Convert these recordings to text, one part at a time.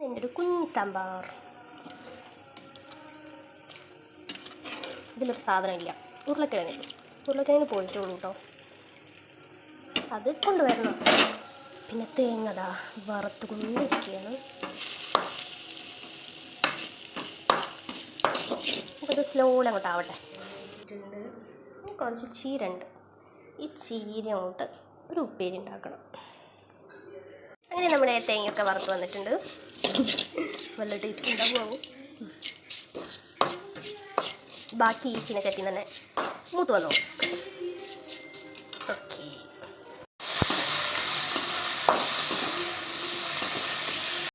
എൻ്റെ ഒരു കുഞ്ഞ് സാമ്പാർ. ഇതിലൊരു സാധനമില്ല, ഉരുളക്കിഴങ്ങ് പോയിട്ടുള്ളൂ കേട്ടോ, അത് കൊണ്ടുവരണം. പിന്നെ തേങ്ങ വറുത്ത് കൊണ്ടിരിക്കുകയാണ്. നമുക്കത് സ്ലോയിൽ അങ്ങോട്ട് ആവട്ടെ. കുറച്ച് ചീര ഉണ്ട്, ഈ ചീര അങ്ങോട്ട് ഒരു ഉപ്പേരി ഉണ്ടാക്കണം. അങ്ങനെ നമ്മുടെ തേങ്ങയൊക്കെ വറുത്ത് വന്നിട്ടുണ്ട്. നല്ല ടേസ്റ്റ് ഉണ്ടാവും. ബാക്കി ഈ ചീനച്ചട്ടി തന്നെ മൂത്ത് വന്നോ. ഓക്കെ,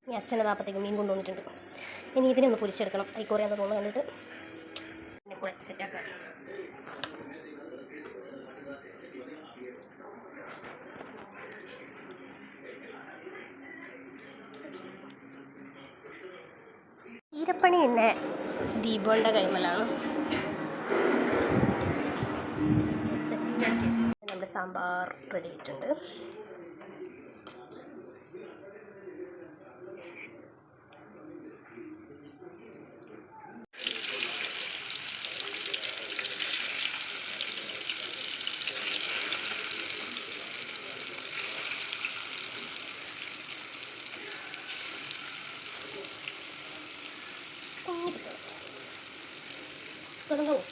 ഇനി അച്ഛനെ താപ്പത്തേക്ക് മീൻ കൊണ്ടുവന്നിട്ടുണ്ട്. ഇനി ഇതിനെ ഒന്ന് പൊരിച്ചെടുക്കണം. അരിക്കോറിയാന്ന് തോന്നുന്നു കണ്ടിട്ട് പിന്നെ കൂടെ സെറ്റാക്കാം. ചീരപ്പണി പിന്നെ ദീപുവിൻ്റെ കൈമലാണ്. സെറ്റാക്കി നമ്മുടെ സാമ്പാർ റെഡി ആയിട്ടുണ്ട്. തുടങ്ങാമോ?